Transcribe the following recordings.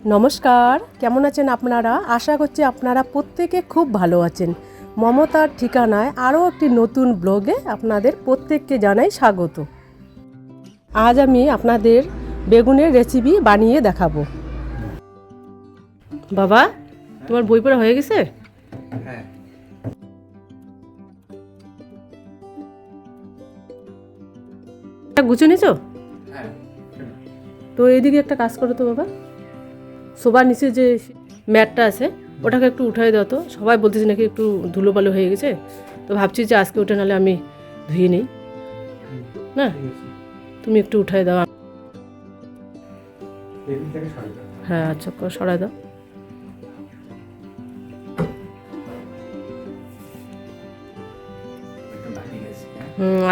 নমস্কার, কেমন আছেন আপনারা? আশা করছি আপনারা প্রত্যেকে খুব ভালো আছেন। মমতার ঠিকানায় আরও একটি নতুন ব্লগে আপনাদের প্রত্যেককে জানাই স্বাগত। আজ আমি আপনাদের বেগুনের রেসিপি বানিয়ে দেখাবো। বাবা, তোমার বই পড়া হয়ে গেছে? হ্যাঁ। গুছিয়ে নিয়েছো? হ্যাঁ। তো এইদিকে একটা কাজ করো তো বাবা, সোফার নিচে যে ম্যাটটা আছে ওটাকে একটু উঠাই দাও তো। সবাই বলতেছে নাকি একটু ধুলো বালো হয়ে গেছে, তো ভাবছি যে আজকে উঠে নাহলে আমি ধুয়ে নিই না। তুমি একটু উঠাই দাও। হ্যাঁ আচ্ছা, সরাই দাও।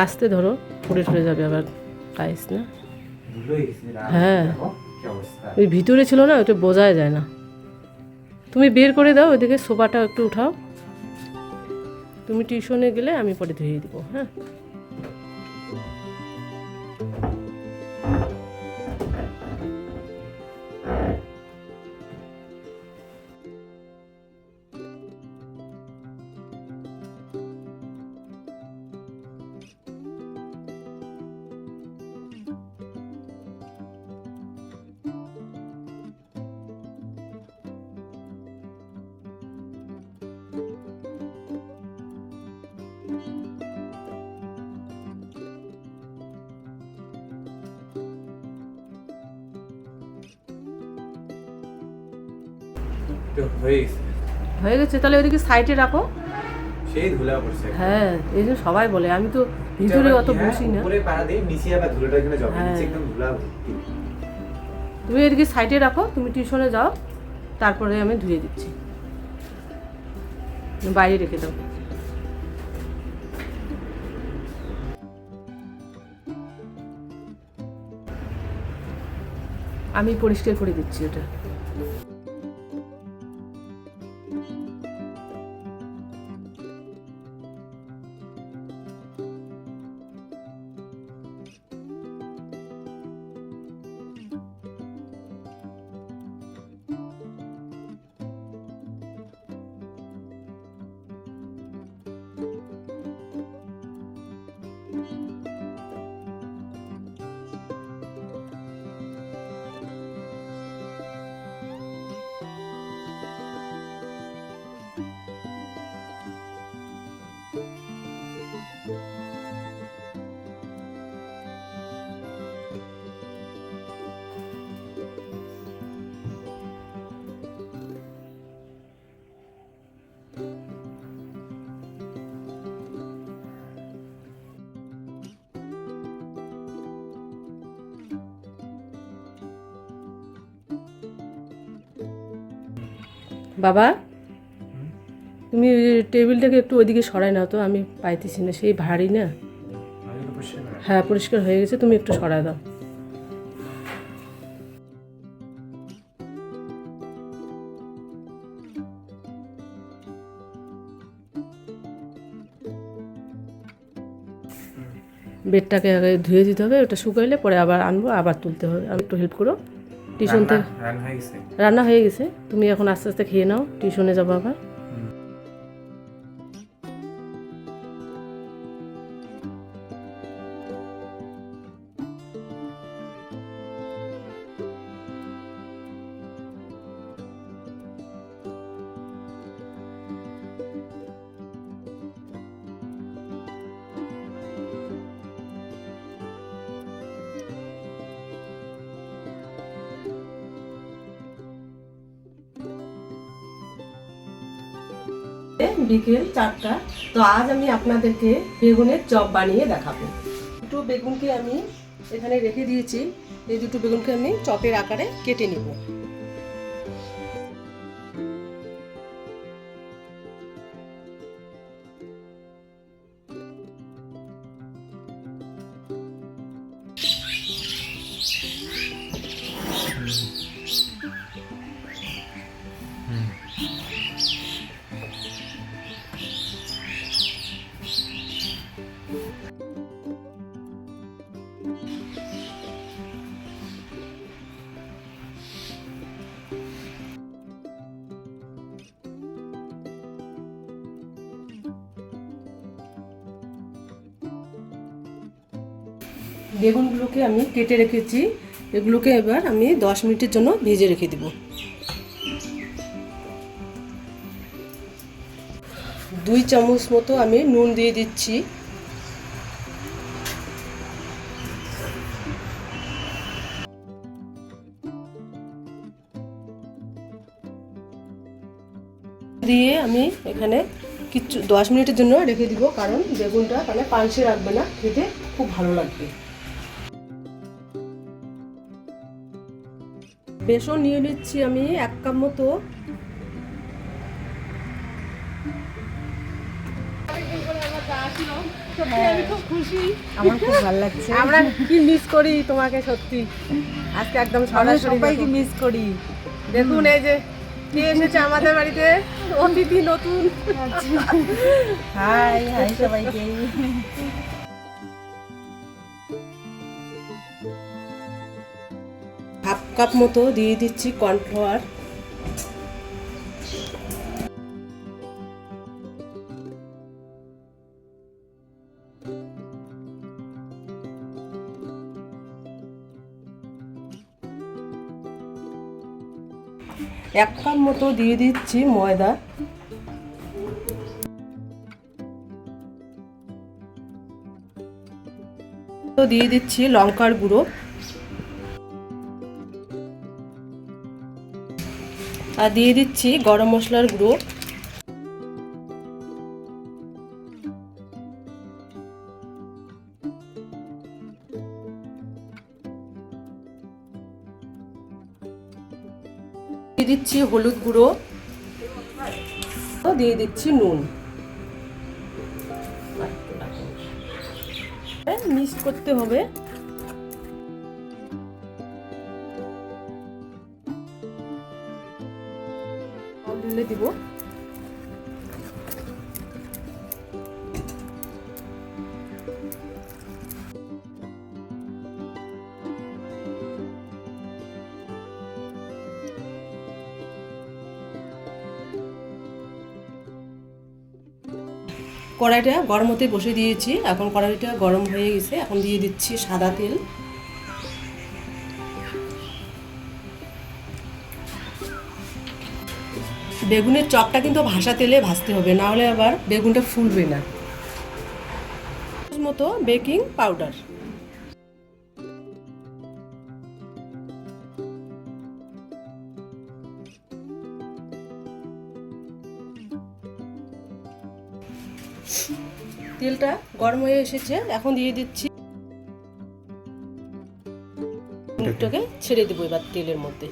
আস্তে ধরো, পড়ে সরে যাবে আবার টাইস না। হ্যাঁ, ওই ভিতরে ছিল না, ওটা বোঝাই যায় না। তুমি বের করে দাও, ওইদিকে সোফাটা একটু উঠাও। তুমি টিউশনে গেলে আমি পরে ধুয়ে দিব। হ্যাঁ, হয়ে গেছে। তাহলে ওইদিকে সাইডে রাখো। সেই ধুলা পড়ছে। হ্যাঁ, এই যে সবাই বলে, আমি তো ভিতরে অত বসি না। উপরে পাড়া দেই, নিচে আবার ধুলাটা এখানে জমে, নিচে একদম ধুলা ভর্তি। তুমি এদিকে সাইডে রাখো, তুমি টিউশনে যাও, তারপরে আমি ধুয়ে দিচ্ছি। বাইরে রেখে দাও। আমি পরিষ্কার করে দিচ্ছি ওটা। বাবা, তুমি টেবিলটাকে একটু ওইদিকে সরাই নাও তো, আমি পাইতেছি না, সেই ভারী না। হ্যাঁ, পরিষ্কার হয়ে গেছে, তুমি একটু সরাই দাও। বেডটাকে আগে ধুয়ে দিতে হবে, ওটা শুকাইলে পরে আবার আনবো, আবার তুলতে হবে। আমি একটু হেল্প করো। টিউশন থেকে রান্না হয়ে গেছে, তুমি এখন আস্তে আস্তে খেয়ে নাও, টিউশনে যাবো আবার। বিকেল 4টা। তো আজ আমি আপনাদেরকে বেগুনের চপ বানিয়ে দেখাবো। দুটো বেগুনকে আমি এখানে রেখে দিয়েছি, এই দুটো বেগুনকে আমি চপের আকারে কেটে নিব। বেগুনগুলোকে আমি কেটে রেখেছি, এগুলোকে এবার আমি 10 মিনিটের জন্য ভেজে রেখে দেব। 2 চামচ মতো আমি নুন দিয়ে দিচ্ছি। দিয়ে আমি এখানে কিছু 10 মিনিটের জন্য রেখে দিব, কারণ বেগুনটা তাহলে পানসে রাখবে না, খেতে খুব ভালো লাগবে। বেসন নিয়ে নিচ্ছি আমি 1 কাপ মতো। আমি খুব খুশি, আমার খুব ভালো লাগছে। আমরা কি মিস করি তোমাকে সত্যি, আজকে একদম আমরা সরাসরি সবাইকে মিস করি। দেখুন এই যে কে এসেছে আমাদের বাড়িতে, অতিথি নতুন। হাই হাই সবাইকে। হাফ কাপ মতো দিয়ে দিচ্ছি কর্নফ্লাওয়ার। এক কাপ মতো দিয়ে দিচ্ছি ময়দা। তো দিয়ে দিচ্ছি লঙ্কার গুঁড়ো আর দিয়ে দিচ্ছি গরম মশলার গুঁড়ো। দিয়ে দিচ্ছি হলুদ গুঁড়ো, দিয়ে দিচ্ছি নুন। মিক্স করতে হবে। ঢেলে দিব। কড়াইটা গরম হতে বসে দিয়েছি, এখন কড়াইটা গরম হয়ে গেছে, এখন দিয়ে দিচ্ছি সাদা তেল। বেগুনের চপটা কিন্তু ভাসা তেলে ভাজতে হবে, না হলে আবার বেগুনটা ফুলবে না। মতো বেকিং পাউডার, তেলটা গরম হয়ে এসেছে, এখন দিয়ে দিচ্ছি। এটাকে ছেড়ে দেবো এবার তেলের মধ্যে।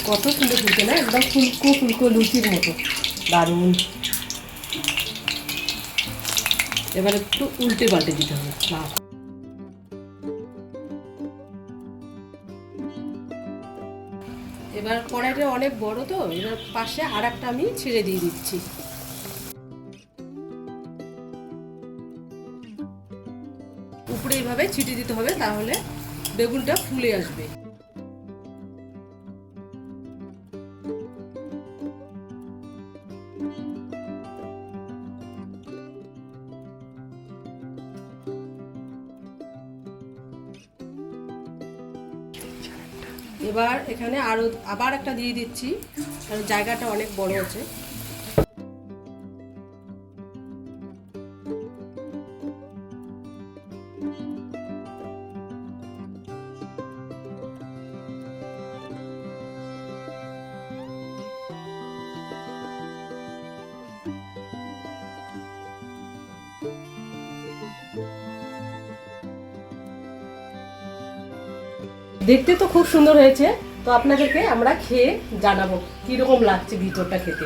কত সুন্দর ফুলছে না, একদম ফুলকো ফুলকো লুচির মতো, দারুণ। এবার একটু উল্টে পাল্টে দিতে হবে। এবার কড়াইটা অনেক বড়, তো এবার পাশে আর একটা আমি ছেড়ে দিয়ে দিচ্ছি। উপরে এইভাবে ছিটিয়ে দিতে হবে, তাহলে বেগুনটা ফুলে আসবে। এবার এখানে আবার একটা দিয়ে দিচ্ছি, কারণ জায়গাটা অনেক বড় আছে। দেখতে তো খুব সুন্দর হয়েছে, তো আপনাদেরকে আমরা খেয়ে জানাবো কিরকম লাগছে ভিতরটা খেতে।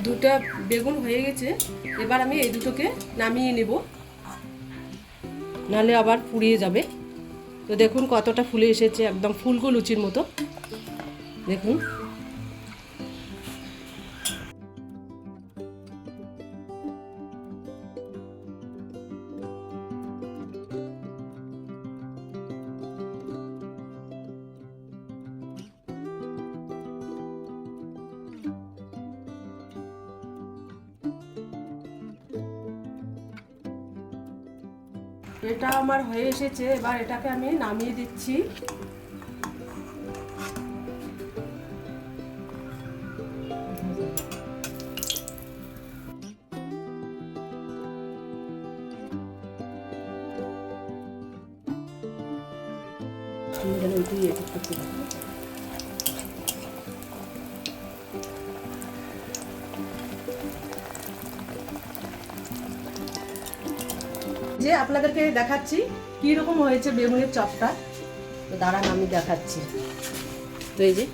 দুটা বেগুন হয়ে গেছে, এবার আমি এই দুটোকে নামিয়ে নেব, নাহলে আবার পুড়িয়ে যাবে। তো দেখুন কতটা ফুলে এসেছে, একদম ফুলকো লুচির মতো। দেখুন এটা আমার হয়ে এসেছে, এবার এটাকে আমি নামিয়ে দিচ্ছি। যে আপনাদেরকে দেখাচ্ছি কি রকম হয়েছে বেগুনের চপটা। তো দাঁড়ান আমি দেখাচ্ছি। তো এই যে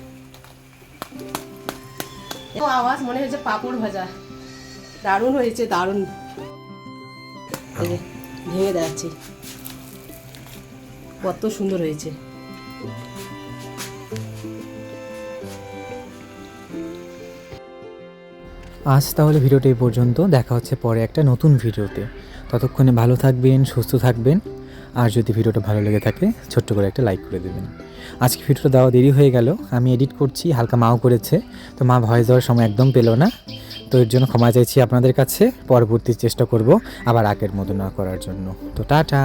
আওয়াজ মনে হয়েছে পাঁপড় ভাজা, দারুণ হয়েছে, দারুণ। এই যে ভেঙে দেখাচ্ছি, কত সুন্দর হয়েছে। আজ তাহলে ভিডিওটা এই পর্যন্ত, দেখা হচ্ছে পরে একটা নতুন ভিডিওতে। ততক্ষণে ভালো থাকবেন, সুস্থ থাকবেন। আর যদি ভিডিওটা ভালো লেগে থাকে ছোট্ট করে একটা লাইক করে দেবেন। আজকে ভিডিওটা দেওয়া দেরি হয়ে গেল, আমি এডিট করছি, হালকা মাও করেছে, তো মা ভয়েস দেওয়ার সময় একদম পেলো না, তো এর জন্য ক্ষমা চাইছি আপনাদের কাছে। পরবর্তী চেষ্টা করব আবার আগের মতো না করার জন্য। তো টাটা।